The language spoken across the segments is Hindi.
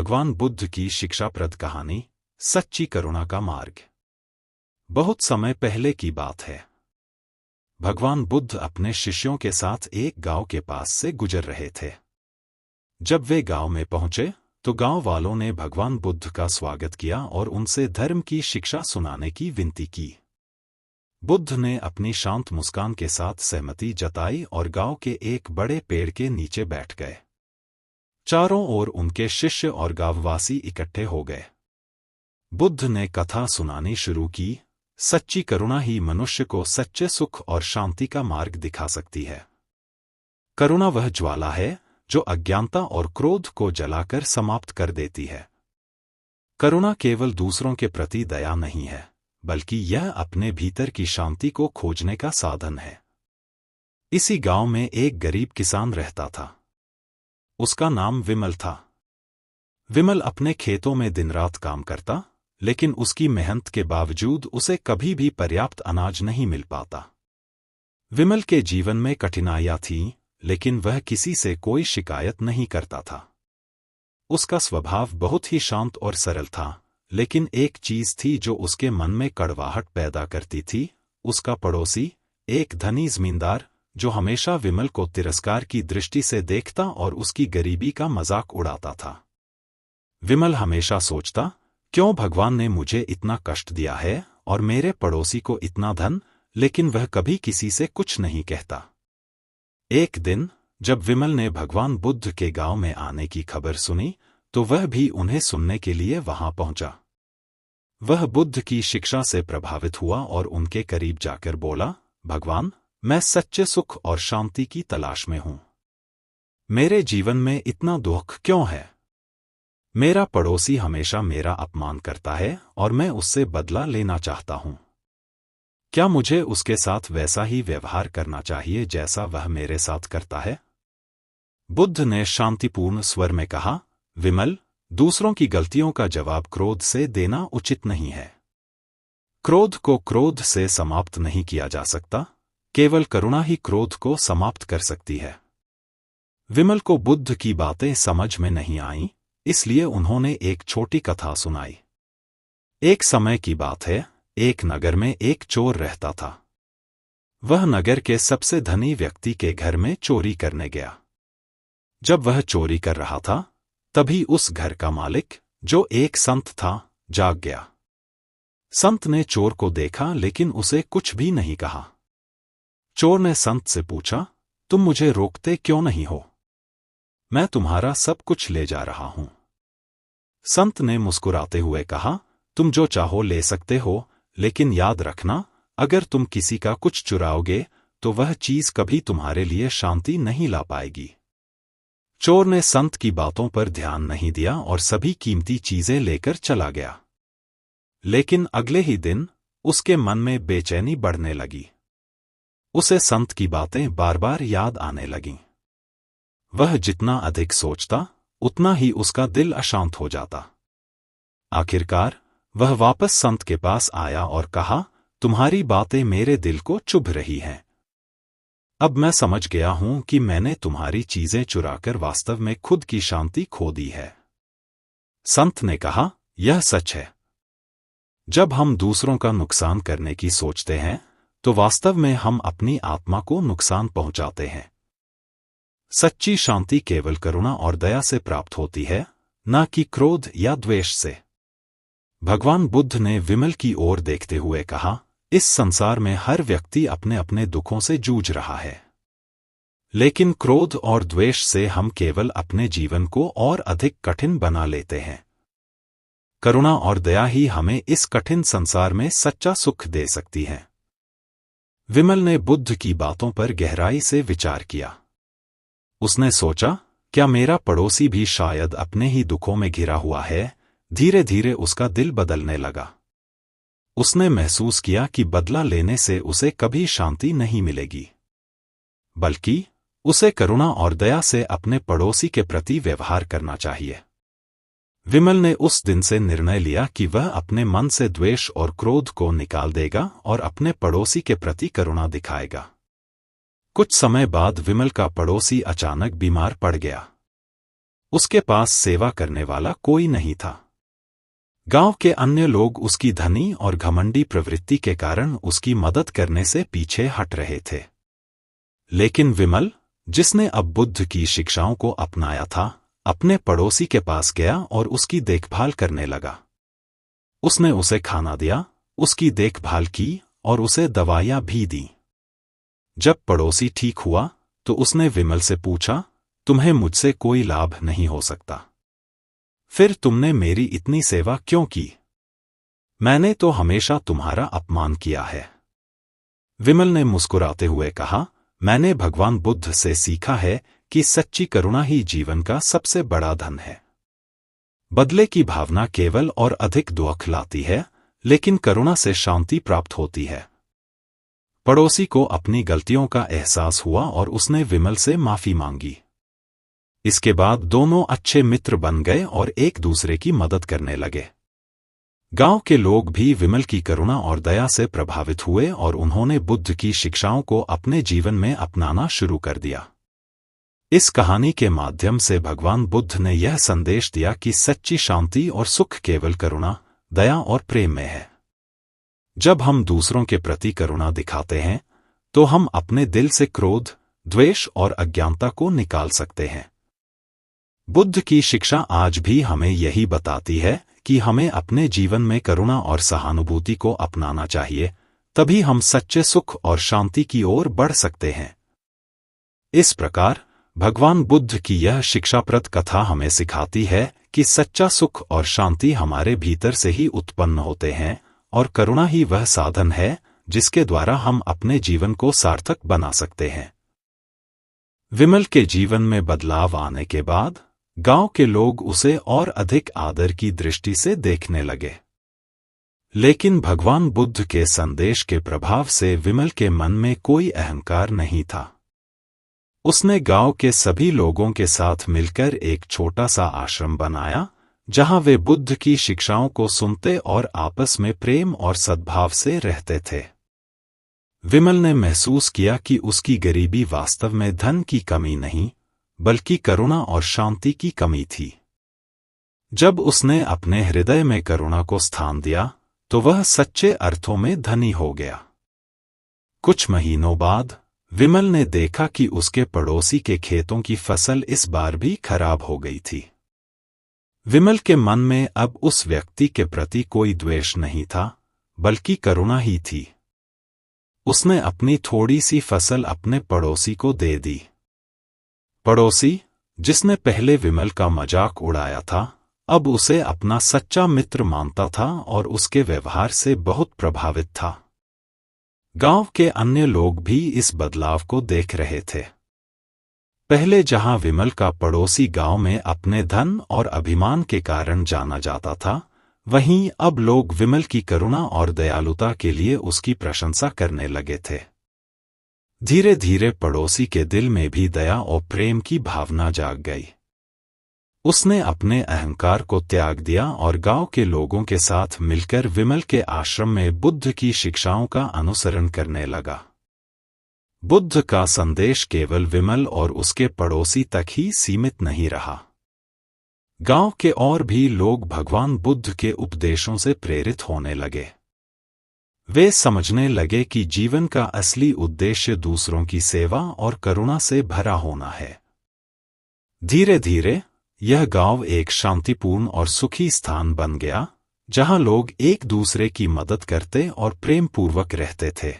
भगवान बुद्ध की शिक्षाप्रद कहानी, सच्ची करुणा का मार्ग। बहुत समय पहले की बात है। भगवान बुद्ध अपने शिष्यों के साथ एक गांव के पास से गुजर रहे थे। जब वे गांव में पहुंचे तो गांव वालों ने भगवान बुद्ध का स्वागत किया और उनसे धर्म की शिक्षा सुनाने की विनती की। बुद्ध ने अपनी शांत मुस्कान के साथ सहमति जताई और गांव के एक बड़े पेड़ के नीचे बैठ गए। चारों ओर उनके शिष्य और गांववासी इकट्ठे हो गए। बुद्ध ने कथा सुनानी शुरू की। सच्ची करुणा ही मनुष्य को सच्चे सुख और शांति का मार्ग दिखा सकती है। करुणा वह ज्वाला है जो अज्ञानता और क्रोध को जलाकर समाप्त कर देती है। करुणा केवल दूसरों के प्रति दया नहीं है, बल्कि यह अपने भीतर की शांति को खोजने का साधन है। इसी गांव में एक गरीब किसान रहता था। उसका नाम विमल था। विमल अपने खेतों में दिन रात काम करता, लेकिन उसकी मेहनत के बावजूद उसे कभी भी पर्याप्त अनाज नहीं मिल पाता। विमल के जीवन में कठिनाइयां थीं, लेकिन वह किसी से कोई शिकायत नहीं करता था। उसका स्वभाव बहुत ही शांत और सरल था, लेकिन एक चीज थी जो उसके मन में कड़वाहट पैदा करती थी। उसका पड़ोसी, एक धनी जमींदार, जो हमेशा विमल को तिरस्कार की दृष्टि से देखता और उसकी गरीबी का मजाक उड़ाता था। विमल हमेशा सोचता, क्यों भगवान ने मुझे इतना कष्ट दिया है और मेरे पड़ोसी को इतना धन, लेकिन वह कभी किसी से कुछ नहीं कहता। एक दिन जब विमल ने भगवान बुद्ध के गांव में आने की खबर सुनी, तो वह भी उन्हें सुनने के लिए वहां पहुंचा। वह बुद्ध की शिक्षा से प्रभावित हुआ और उनके करीब जाकर बोला, भगवान, मैं सच्चे सुख और शांति की तलाश में हूं। मेरे जीवन में इतना दुख क्यों है? मेरा पड़ोसी हमेशा मेरा अपमान करता है और मैं उससे बदला लेना चाहता हूं। क्या मुझे उसके साथ वैसा ही व्यवहार करना चाहिए जैसा वह मेरे साथ करता है? बुद्ध ने शांतिपूर्ण स्वर में कहा, विमल, दूसरों की गलतियों का जवाब क्रोध से देना उचित नहीं है। क्रोध को क्रोध से समाप्त नहीं किया जा सकता, केवल करुणा ही क्रोध को समाप्त कर सकती है। विमल को बुद्ध की बातें समझ में नहीं आईं, इसलिए उन्होंने एक छोटी कथा सुनाई। एक समय की बात है, एक नगर में एक चोर रहता था। वह नगर के सबसे धनी व्यक्ति के घर में चोरी करने गया। जब वह चोरी कर रहा था, तभी उस घर का मालिक, जो एक संत था, जाग गया। संत ने चोर को देखा, लेकिन उसे कुछ भी नहीं कहा। चोर ने संत से पूछा, तुम मुझे रोकते क्यों नहीं हो? मैं तुम्हारा सब कुछ ले जा रहा हूं। संत ने मुस्कुराते हुए कहा, तुम जो चाहो ले सकते हो, लेकिन याद रखना, अगर तुम किसी का कुछ चुराओगे तो वह चीज कभी तुम्हारे लिए शांति नहीं ला पाएगी। चोर ने संत की बातों पर ध्यान नहीं दिया और सभी कीमती चीजें लेकर चला गया। लेकिन अगले ही दिन उसके मन में बेचैनी बढ़ने लगी। उसे संत की बातें बार बार याद आने लगीं। वह जितना अधिक सोचता, उतना ही उसका दिल अशांत हो जाता। आखिरकार वह वापस संत के पास आया और कहा, तुम्हारी बातें मेरे दिल को चुभ रही हैं। अब मैं समझ गया हूं कि मैंने तुम्हारी चीजें चुराकर वास्तव में खुद की शांति खो दी है। संत ने कहा, यह सच है। जब हम दूसरों का नुकसान करने की सोचते हैं, तो वास्तव में हम अपनी आत्मा को नुकसान पहुंचाते हैं। सच्ची शांति केवल करुणा और दया से प्राप्त होती है, न कि क्रोध या द्वेष से। भगवान बुद्ध ने विमल की ओर देखते हुए कहा, इस संसार में हर व्यक्ति अपने अपने दुखों से जूझ रहा है। लेकिन क्रोध और द्वेष से हम केवल अपने जीवन को और अधिक कठिन बना लेते हैं। करुणा और दया ही हमें इस कठिन संसार में सच्चा सुख दे सकती है। विमल ने बुद्ध की बातों पर गहराई से विचार किया। उसने सोचा, क्या मेरा पड़ोसी भी शायद अपने ही दुखों में घिरा हुआ है? धीरे धीरे उसका दिल बदलने लगा। उसने महसूस किया कि बदला लेने से उसे कभी शांति नहीं मिलेगी, बल्कि उसे करुणा और दया से अपने पड़ोसी के प्रति व्यवहार करना चाहिए। विमल ने उस दिन से निर्णय लिया कि वह अपने मन से द्वेष और क्रोध को निकाल देगा और अपने पड़ोसी के प्रति करुणा दिखाएगा। कुछ समय बाद विमल का पड़ोसी अचानक बीमार पड़ गया। उसके पास सेवा करने वाला कोई नहीं था। गांव के अन्य लोग उसकी धनी और घमंडी प्रवृत्ति के कारण उसकी मदद करने से पीछे हट रहे थे। लेकिन विमल, जिसने अब बुद्ध की शिक्षाओं को अपनाया था, अपने पड़ोसी के पास गया और उसकी देखभाल करने लगा। उसने उसे खाना दिया, उसकी देखभाल की और उसे दवाइयां भी दी। जब पड़ोसी ठीक हुआ तो उसने विमल से पूछा, तुम्हें मुझसे कोई लाभ नहीं हो सकता, फिर तुमने मेरी इतनी सेवा क्यों की? मैंने तो हमेशा तुम्हारा अपमान किया है। विमल ने मुस्कुराते हुए कहा, मैंने भगवान बुद्ध से सीखा है कि सच्ची करुणा ही जीवन का सबसे बड़ा धन है। बदले की भावना केवल और अधिक दुख लाती है, लेकिन करुणा से शांति प्राप्त होती है। पड़ोसी को अपनी गलतियों का एहसास हुआ और उसने विमल से माफी मांगी। इसके बाद दोनों अच्छे मित्र बन गए और एक दूसरे की मदद करने लगे। गांव के लोग भी विमल की करुणा और दया से प्रभावित हुए और उन्होंने बुद्ध की शिक्षाओं को अपने जीवन में अपनाना शुरू कर दिया। इस कहानी के माध्यम से भगवान बुद्ध ने यह संदेश दिया कि सच्ची शांति और सुख केवल करुणा, दया और प्रेम में है। जब हम दूसरों के प्रति करुणा दिखाते हैं, तो हम अपने दिल से क्रोध, द्वेष और अज्ञानता को निकाल सकते हैं। बुद्ध की शिक्षा आज भी हमें यही बताती है कि हमें अपने जीवन में करुणा और सहानुभूति को अपनाना चाहिए, तभी हम सच्चे सुख और शांति की ओर बढ़ सकते हैं। इस प्रकार भगवान बुद्ध की यह शिक्षाप्रद कथा हमें सिखाती है कि सच्चा सुख और शांति हमारे भीतर से ही उत्पन्न होते हैं और करुणा ही वह साधन है जिसके द्वारा हम अपने जीवन को सार्थक बना सकते हैं। विमल के जीवन में बदलाव आने के बाद गांव के लोग उसे और अधिक आदर की दृष्टि से देखने लगे। लेकिन भगवान बुद्ध के संदेश के प्रभाव से विमल के मन में कोई अहंकार नहीं था। उसने गांव के सभी लोगों के साथ मिलकर एक छोटा सा आश्रम बनाया, जहां वे बुद्ध की शिक्षाओं को सुनते और आपस में प्रेम और सद्भाव से रहते थे। विमल ने महसूस किया कि उसकी गरीबी वास्तव में धन की कमी नहीं, बल्कि करुणा और शांति की कमी थी। जब उसने अपने हृदय में करुणा को स्थान दिया, तो वह सच्चे अर्थों में धनी हो गया। कुछ महीनों बाद विमल ने देखा कि उसके पड़ोसी के खेतों की फसल इस बार भी खराब हो गई थी। विमल के मन में अब उस व्यक्ति के प्रति कोई द्वेष नहीं था, बल्कि करुणा ही थी। उसने अपनी थोड़ी सी फसल अपने पड़ोसी को दे दी। पड़ोसी, जिसने पहले विमल का मजाक उड़ाया था, अब उसे अपना सच्चा मित्र मानता था और उसके व्यवहार से बहुत प्रभावित था। गांव के अन्य लोग भी इस बदलाव को देख रहे थे। पहले जहां विमल का पड़ोसी गांव में अपने धन और अभिमान के कारण जाना जाता था, वहीं अब लोग विमल की करुणा और दयालुता के लिए उसकी प्रशंसा करने लगे थे। धीरे धीरे पड़ोसी के दिल में भी दया और प्रेम की भावना जाग गई। उसने अपने अहंकार को त्याग दिया और गांव के लोगों के साथ मिलकर विमल के आश्रम में बुद्ध की शिक्षाओं का अनुसरण करने लगा। बुद्ध का संदेश केवल विमल और उसके पड़ोसी तक ही सीमित नहीं रहा। गांव के और भी लोग भगवान बुद्ध के उपदेशों से प्रेरित होने लगे। वे समझने लगे कि जीवन का असली उद्देश्य दूसरों की सेवा और करुणा से भरा होना है। धीरे धीरे यह गांव एक शांतिपूर्ण और सुखी स्थान बन गया, जहां लोग एक दूसरे की मदद करते और प्रेम पूर्वक रहते थे।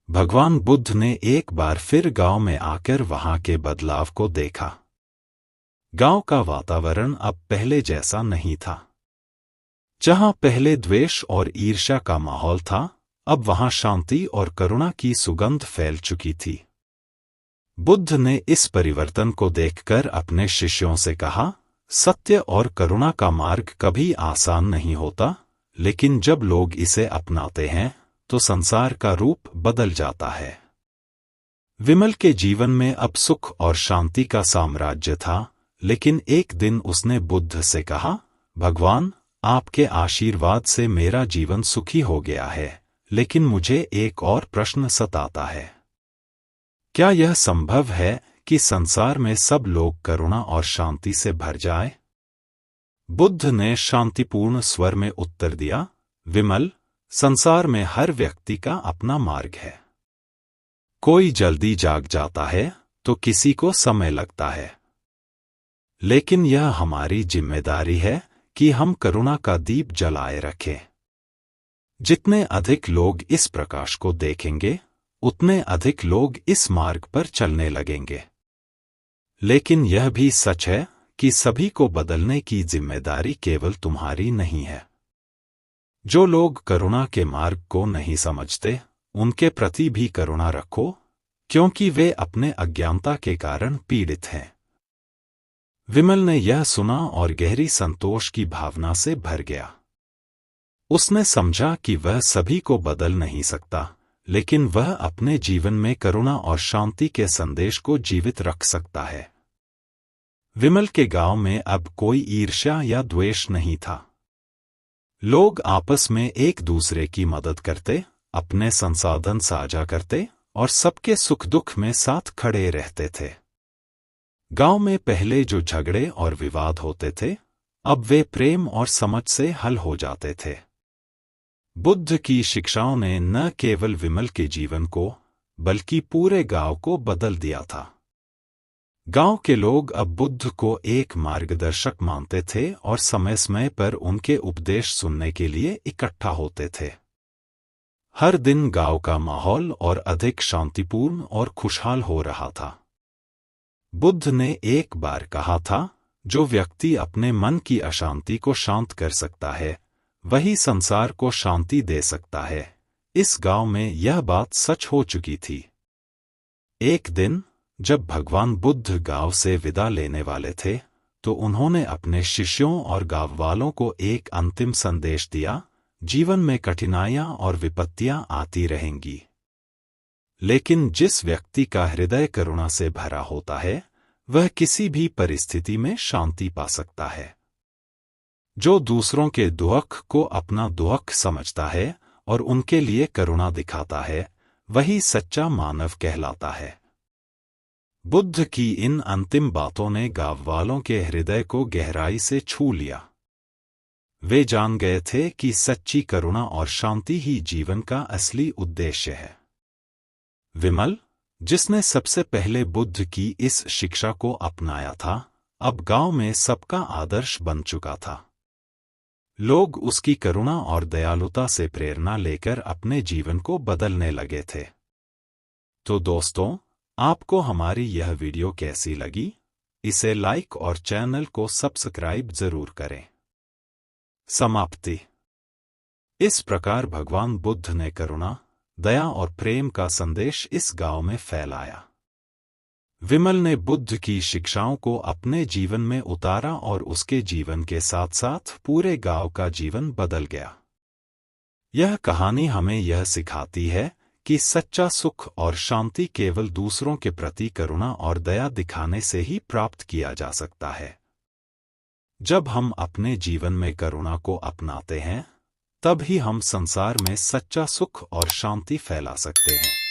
भगवान बुद्ध ने एक बार फिर गांव में आकर वहां के बदलाव को देखा। गांव का वातावरण अब पहले जैसा नहीं था। जहां पहले द्वेष और ईर्ष्या का माहौल था, अब वहां शांति और करुणा की सुगंध फैल चुकी थी। बुद्ध ने इस परिवर्तन को देखकर अपने शिष्यों से कहा, सत्य और करुणा का मार्ग कभी आसान नहीं होता, लेकिन जब लोग इसे अपनाते हैं तो संसार का रूप बदल जाता है। विमल के जीवन में अब सुख और शांति का साम्राज्य था, लेकिन एक दिन उसने बुद्ध से कहा, भगवान, आपके आशीर्वाद से मेरा जीवन सुखी हो गया है, लेकिन मुझे एक और प्रश्न सताता है। क्या यह संभव है कि संसार में सब लोग करुणा और शांति से भर जाए? बुद्ध ने शांतिपूर्ण स्वर में उत्तर दिया, विमल, संसार में हर व्यक्ति का अपना मार्ग है। कोई जल्दी जाग जाता है तो किसी को समय लगता है, लेकिन यह हमारी जिम्मेदारी है कि हम करुणा का दीप जलाए रखें। जितने अधिक लोग इस प्रकाश को देखेंगे, उतने अधिक लोग इस मार्ग पर चलने लगेंगे। लेकिन यह भी सच है कि सभी को बदलने की जिम्मेदारी केवल तुम्हारी नहीं है। जो लोग करुणा के मार्ग को नहीं समझते, उनके प्रति भी करुणा रखो, क्योंकि वे अपने अज्ञानता के कारण पीड़ित हैं। विमल ने यह सुना और गहरी संतोष की भावना से भर गया। उसने समझा कि वह सभी को बदल नहीं सकता, लेकिन वह अपने जीवन में करुणा और शांति के संदेश को जीवित रख सकता है। विमल के गांव में अब कोई ईर्ष्या या द्वेष नहीं था। लोग आपस में एक दूसरे की मदद करते, अपने संसाधन साझा करते और सबके सुख दुख में साथ खड़े रहते थे। गांव में पहले जो झगड़े और विवाद होते थे, अब वे प्रेम और समझ से हल हो जाते थे। बुद्ध की शिक्षाओं ने न केवल विमल के जीवन को, बल्कि पूरे गांव को बदल दिया था। गांव के लोग अब बुद्ध को एक मार्गदर्शक मानते थे और समय समय पर उनके उपदेश सुनने के लिए इकट्ठा होते थे। हर दिन गांव का माहौल और अधिक शांतिपूर्ण और खुशहाल हो रहा था। बुद्ध ने एक बार कहा था, जो व्यक्ति अपने मन की अशांति को शांत कर सकता है, वही संसार को शांति दे सकता है। इस गांव में यह बात सच हो चुकी थी। एक दिन जब भगवान बुद्ध गांव से विदा लेने वाले थे, तो उन्होंने अपने शिष्यों और गांव वालों को एक अंतिम संदेश दिया, जीवन में कठिनाइयां और विपत्तियां आती रहेंगी, लेकिन जिस व्यक्ति का हृदय करुणा से भरा होता है, वह किसी भी परिस्थिति में शांति पा सकता है। जो दूसरों के दुख को अपना दुख समझता है और उनके लिए करुणा दिखाता है, वही सच्चा मानव कहलाता है। बुद्ध की इन अंतिम बातों ने गांव वालों के हृदय को गहराई से छू लिया। वे जान गए थे कि सच्ची करुणा और शांति ही जीवन का असली उद्देश्य है। विमल, जिसने सबसे पहले बुद्ध की इस शिक्षा को अपनाया था, अब गांव में सबका आदर्श बन चुका था। लोग उसकी करुणा और दयालुता से प्रेरणा लेकर अपने जीवन को बदलने लगे थे। तो दोस्तों, आपको हमारी यह वीडियो कैसी लगी? इसे लाइक और चैनल को सब्सक्राइब जरूर करें। समाप्ति। इस प्रकार भगवान बुद्ध ने करुणा, दया और प्रेम का संदेश इस गांव में फैलाया। विमल ने बुद्ध की शिक्षाओं को अपने जीवन में उतारा और उसके जीवन के साथ साथ पूरे गांव का जीवन बदल गया। यह कहानी हमें यह सिखाती है कि सच्चा सुख और शांति केवल दूसरों के प्रति करुणा और दया दिखाने से ही प्राप्त किया जा सकता है। जब हम अपने जीवन में करुणा को अपनाते हैं, तब ही हम संसार में सच्चा सुख और शांति फैला सकते हैं।